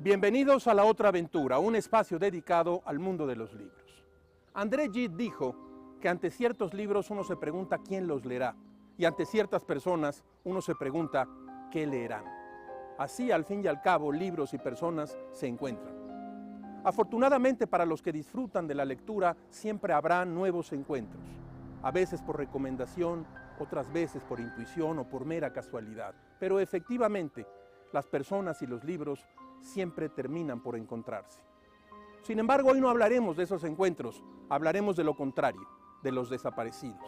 Bienvenidos a La Otra Aventura, un espacio dedicado al mundo de los libros. André Gide dijo que ante ciertos libros uno se pregunta quién los leerá y ante ciertas personas uno se pregunta qué leerán. Así, al fin y al cabo, libros y personas se encuentran. Afortunadamente para los que disfrutan de la lectura siempre habrá nuevos encuentros, a veces por recomendación, otras veces por intuición o por mera casualidad, pero efectivamente las personas y los libros siempre terminan por encontrarse. Sin embargo, hoy no hablaremos de esos encuentros, hablaremos de lo contrario, de los desaparecidos.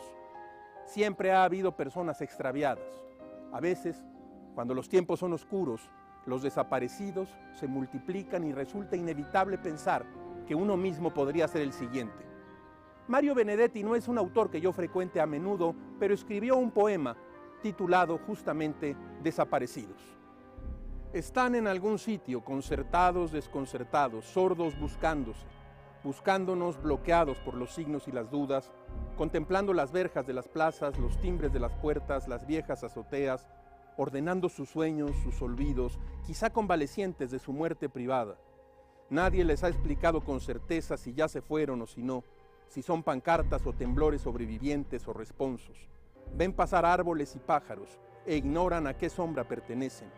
Siempre ha habido personas extraviadas. A veces, cuando los tiempos son oscuros, los desaparecidos se multiplican y resulta inevitable pensar que uno mismo podría ser el siguiente. Mario Benedetti no es un autor que yo frecuente a menudo, pero escribió un poema titulado justamente Desaparecidos. Están en algún sitio, concertados, desconcertados, sordos buscándose, buscándonos bloqueados por los signos y las dudas, contemplando las verjas de las plazas, los timbres de las puertas, las viejas azoteas, ordenando sus sueños, sus olvidos, quizá convalecientes de su muerte privada. Nadie les ha explicado con certeza si ya se fueron o si no, si son pancartas o temblores sobrevivientes o responsos. Ven pasar árboles y pájaros e ignoran a qué sombra pertenecen.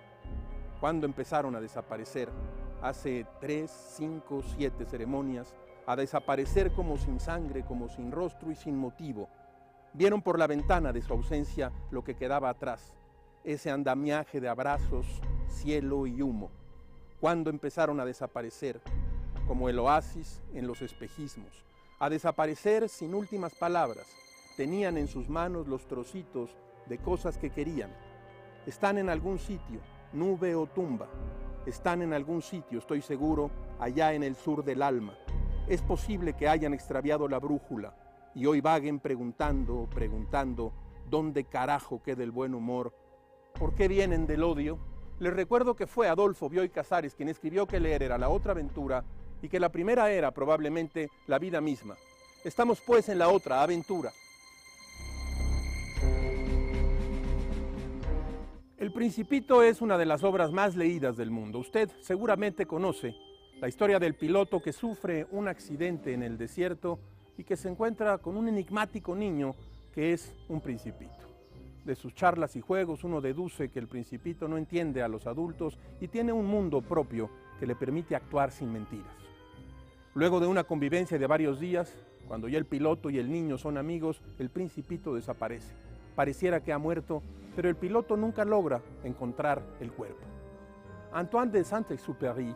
¿Cuándo empezaron a desaparecer? Hace 3, 5, 7 ceremonias, a desaparecer como sin sangre, como sin rostro y sin motivo. Vieron por la ventana de su ausencia lo que quedaba atrás, ese andamiaje de abrazos, cielo y humo. ¿Cuándo empezaron a desaparecer? Como el oasis en los espejismos, a desaparecer sin últimas palabras. Tenían en sus manos los trocitos de cosas que querían. Están en algún sitio, nube o tumba. Están en algún sitio, estoy seguro, allá en el sur del alma. Es posible que hayan extraviado la brújula y hoy vaguen preguntando, ¿dónde carajo queda el buen humor? ¿Por qué vienen del odio? Les recuerdo que fue Adolfo Bioy Casares quien escribió que leer era la otra aventura y que la primera era probablemente la vida misma. Estamos pues en la otra aventura. El Principito es una de las obras más leídas del mundo. Usted seguramente conoce la historia del piloto que sufre un accidente en el desierto y que se encuentra con un enigmático niño que es un principito. De sus charlas y juegos uno deduce que el Principito no entiende a los adultos y tiene un mundo propio que le permite actuar sin mentiras. Luego de una convivencia de varios días, cuando ya el piloto y el niño son amigos, el Principito desaparece. Pareciera que ha muerto, pero el piloto nunca logra encontrar el cuerpo. Antoine de Saint-Exupéry,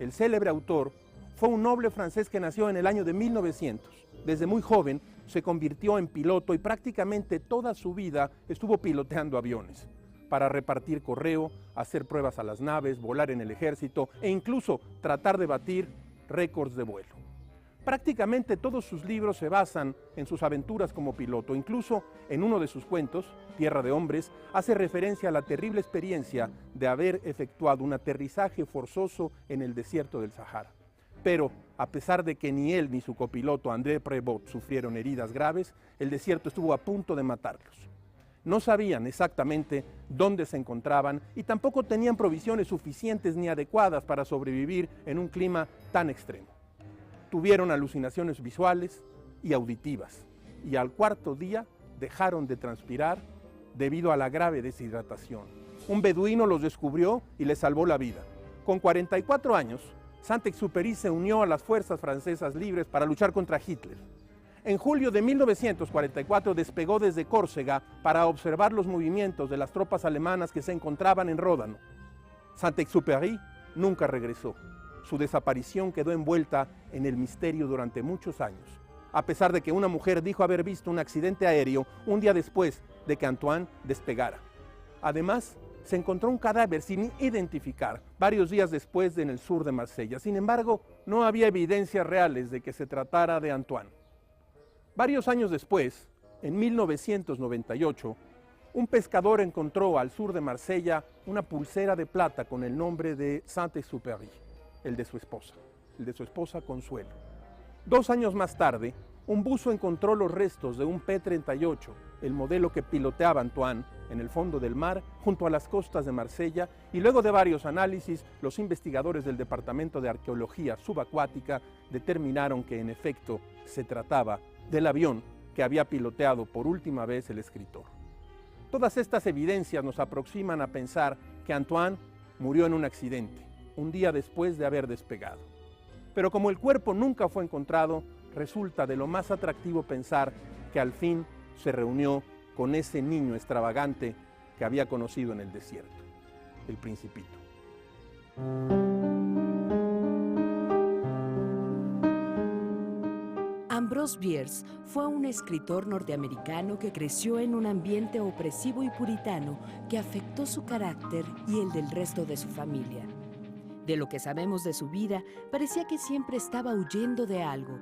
el célebre autor, fue un noble francés que nació en el año de 1900. Desde muy joven se convirtió en piloto y prácticamente toda su vida estuvo piloteando aviones para repartir correo, hacer pruebas a las naves, volar en el ejército e incluso tratar de batir récords de vuelo. Prácticamente todos sus libros se basan en sus aventuras como piloto. Incluso en uno de sus cuentos, Tierra de Hombres, hace referencia a la terrible experiencia de haber efectuado un aterrizaje forzoso en el desierto del Sahara. Pero, a pesar de que ni él ni su copiloto André Prévost sufrieron heridas graves, el desierto estuvo a punto de matarlos. No sabían exactamente dónde se encontraban y tampoco tenían provisiones suficientes ni adecuadas para sobrevivir en un clima tan extremo. Tuvieron alucinaciones visuales y auditivas, y al cuarto día dejaron de transpirar debido a la grave deshidratación. Un beduino los descubrió y les salvó la vida. Con 44 años, Saint-Exupéry se unió a las fuerzas francesas libres para luchar contra Hitler. En julio de 1944 despegó desde Córcega para observar los movimientos de las tropas alemanas que se encontraban en Ródano. Saint-Exupéry nunca regresó. Su desaparición quedó envuelta en el misterio durante muchos años, a pesar de que una mujer dijo haber visto un accidente aéreo un día después de que Antoine despegara. Además, se encontró un cadáver sin identificar varios días después en el sur de Marsella. Sin embargo, no había evidencias reales de que se tratara de Antoine. Varios años después, en 1998, un pescador encontró al sur de Marsella una pulsera de plata con el nombre de Saint-Exupéry, el de su esposa Consuelo. 2 años más tarde, un buzo encontró los restos de un P-38, el modelo que piloteaba Antoine, en el fondo del mar, junto a las costas de Marsella, y luego de varios análisis, los investigadores del Departamento de Arqueología Subacuática determinaron que en efecto se trataba del avión que había piloteado por última vez el escritor. Todas estas evidencias nos aproximan a pensar que Antoine murió en un accidente, un día después de haber despegado. Pero como el cuerpo nunca fue encontrado, resulta de lo más atractivo pensar que al fin se reunió con ese niño extravagante que había conocido en el desierto, el Principito. Ambrose Bierce fue un escritor norteamericano que creció en un ambiente opresivo y puritano que afectó su carácter y el del resto de su familia. De lo que sabemos de su vida, parecía que siempre estaba huyendo de algo.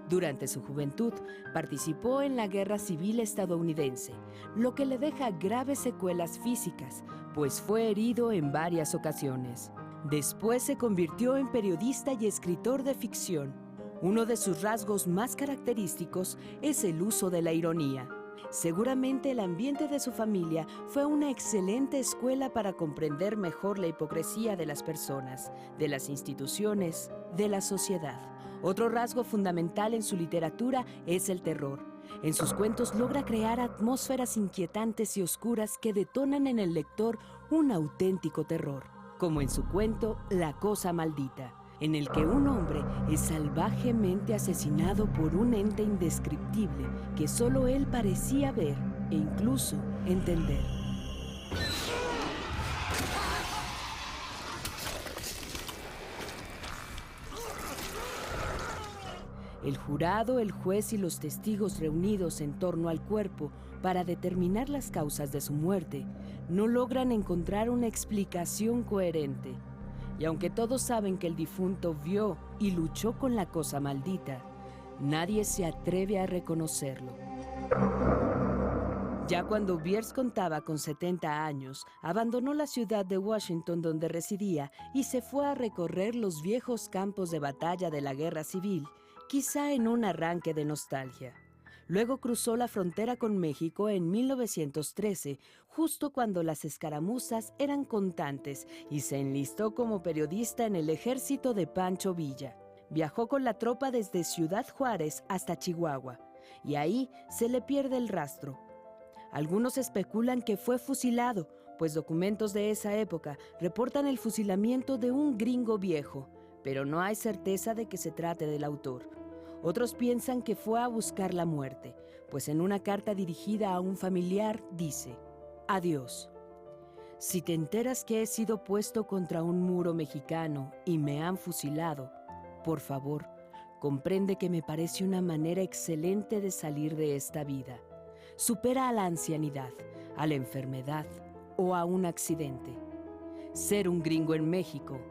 Durante su juventud, participó en la Guerra Civil estadounidense, lo que le deja graves secuelas físicas, pues fue herido en varias ocasiones. Después se convirtió en periodista y escritor de ficción. Uno de sus rasgos más característicos es el uso de la ironía. Seguramente el ambiente de su familia fue una excelente escuela para comprender mejor la hipocresía de las personas, de las instituciones, de la sociedad. Otro rasgo fundamental en su literatura es el terror. En sus cuentos logra crear atmósferas inquietantes y oscuras que detonan en el lector un auténtico terror, como en su cuento La cosa maldita, en el que un hombre es salvajemente asesinado por un ente indescriptible que solo él parecía ver e incluso entender. El jurado, el juez y los testigos reunidos en torno al cuerpo para determinar las causas de su muerte no logran encontrar una explicación coherente. Y aunque todos saben que el difunto vio y luchó con la cosa maldita, nadie se atreve a reconocerlo. Ya cuando Bierce contaba con 70 años, abandonó la ciudad de Washington donde residía y se fue a recorrer los viejos campos de batalla de la Guerra Civil, quizá en un arranque de nostalgia. Luego cruzó la frontera con México en 1913, justo cuando las escaramuzas eran constantes, y se enlistó como periodista en el ejército de Pancho Villa. Viajó con la tropa desde Ciudad Juárez hasta Chihuahua, y ahí se le pierde el rastro. Algunos especulan que fue fusilado, pues documentos de esa época reportan el fusilamiento de un gringo viejo, pero no hay certeza de que se trate del autor. Otros piensan que fue a buscar la muerte, pues en una carta dirigida a un familiar dice: «Adiós. Si te enteras que he sido puesto contra un muro mexicano y me han fusilado, por favor, comprende que me parece una manera excelente de salir de esta vida. Supera a la ancianidad, a la enfermedad o a un accidente. Ser un gringo en México,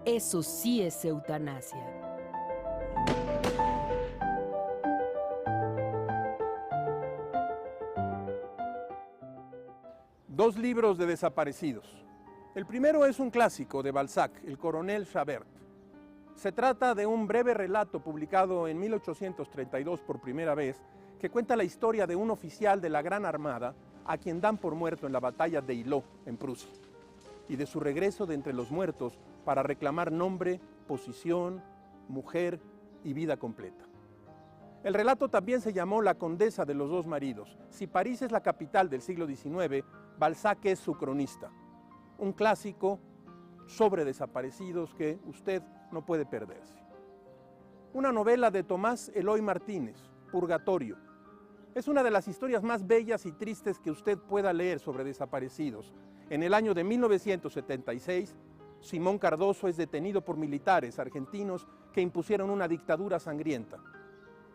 eso sí es eutanasia». Dos libros de desaparecidos. El primero es un clásico de Balzac, El coronel Chabert. Se trata de un breve relato publicado en 1832 por primera vez, que cuenta la historia de un oficial de la Gran Armada a quien dan por muerto en la batalla de Eylau, en Prusia, y de su regreso de entre los muertos para reclamar nombre, posición, mujer y vida completa. El relato también se llamó La condesa de los dos maridos. Si París es la capital del siglo XIX, Balzac es su cronista. Un clásico sobre desaparecidos que usted no puede perderse. Una novela de Tomás Eloy Martínez, Purgatorio. Es una de las historias más bellas y tristes que usted pueda leer sobre desaparecidos. En el año de 1976, Simón Cardoso es detenido por militares argentinos que impusieron una dictadura sangrienta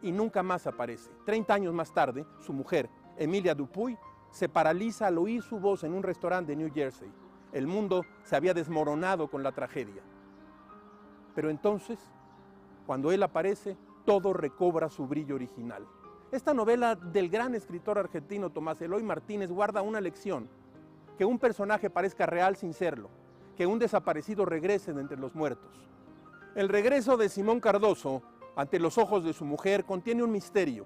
y nunca más aparece. 30 años más tarde, su mujer, Emilia Dupuy, se paraliza al oír su voz en un restaurante de New Jersey. El mundo se había desmoronado con la tragedia. Pero entonces, cuando él aparece, todo recobra su brillo original. Esta novela del gran escritor argentino Tomás Eloy Martínez guarda una lección: que un personaje parezca real sin serlo, que un desaparecido regrese de entre los muertos. El regreso de Simón Cardoso ante los ojos de su mujer contiene un misterio.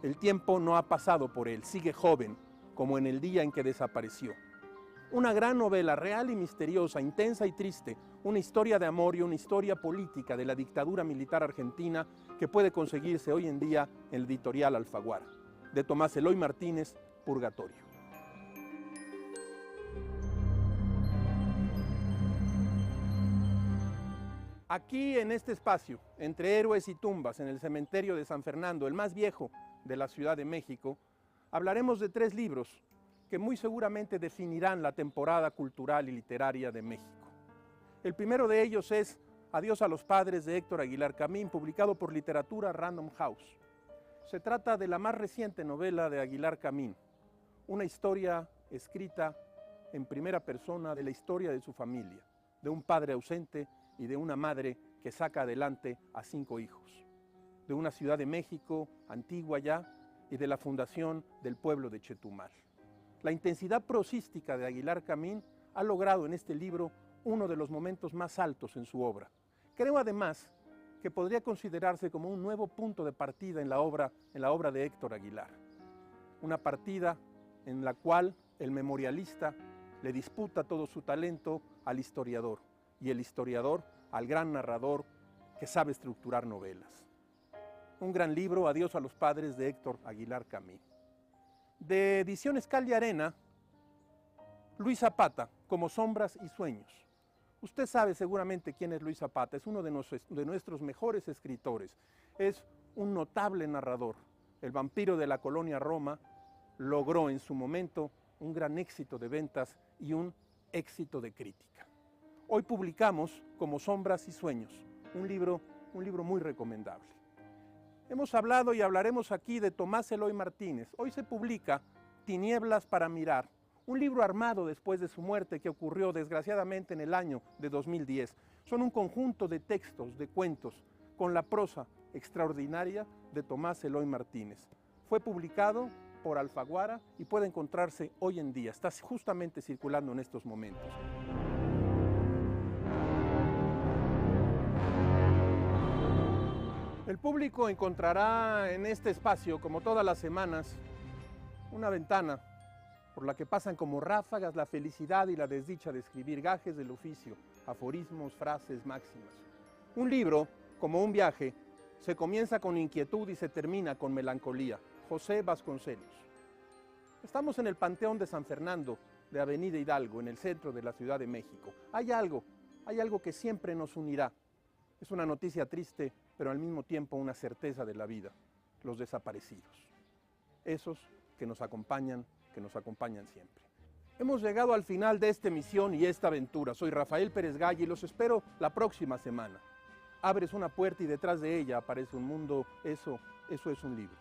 El tiempo no ha pasado por él, sigue joven, como en el día en que desapareció. Una gran novela, real y misteriosa, intensa y triste, una historia de amor y una historia política de la dictadura militar argentina que puede conseguirse hoy en día en el editorial Alfaguara, de Tomás Eloy Martínez, Purgatorio. Aquí en este espacio, entre héroes y tumbas, en el cementerio de San Fernando, el más viejo de la Ciudad de México, hablaremos de 3 libros que muy seguramente definirán la temporada cultural y literaria de México. El primero de ellos es Adiós a los padres, de Héctor Aguilar Camín, publicado por Literatura Random House. Se trata de la más reciente novela de Aguilar Camín, una historia escrita en primera persona de la historia de su familia, de un padre ausente y de una madre que saca adelante a 5 hijos, de una Ciudad de México antigua ya y de la fundación del pueblo de Chetumal. La intensidad prosística de Aguilar Camín ha logrado en este libro uno de los momentos más altos en su obra. Creo además que podría considerarse como un nuevo punto de partida en la obra de Héctor Aguilar. Una partida en la cual el memorialista le disputa todo su talento al historiador y el historiador al gran narrador que sabe estructurar novelas. Un gran libro, Adiós a los padres, de Héctor Aguilar Camín. De Ediciones Cal y Arena, Luis Zapata, Como sombras y sueños. Usted sabe seguramente quién es Luis Zapata, es uno de nuestros mejores escritores, es un notable narrador. El vampiro de la colonia Roma logró en su momento un gran éxito de ventas y un éxito de crítica. Hoy publicamos Como sombras y sueños, un libro muy recomendable. Hemos hablado y hablaremos aquí de Tomás Eloy Martínez. Hoy se publica Tinieblas para mirar, un libro armado después de su muerte que ocurrió desgraciadamente en el año de 2010. Son un conjunto de textos, de cuentos, con la prosa extraordinaria de Tomás Eloy Martínez. Fue publicado por Alfaguara y puede encontrarse hoy en día, está justamente circulando en estos momentos. El público encontrará en este espacio, como todas las semanas, una ventana por la que pasan como ráfagas la felicidad y la desdicha de escribir gajes del oficio, aforismos, frases, máximas. Un libro, como un viaje, se comienza con inquietud y se termina con melancolía. José Vasconcelos. Estamos en el Panteón de San Fernando, de Avenida Hidalgo, en el centro de la Ciudad de México. Hay algo que siempre nos unirá. Es una noticia triste, pero al mismo tiempo una certeza de la vida, los desaparecidos. Esos que nos acompañan siempre. Hemos llegado al final de esta emisión y esta aventura. Soy Rafael Pérez Gay y los espero la próxima semana. Abres una puerta y detrás de ella aparece un mundo, eso es un libro.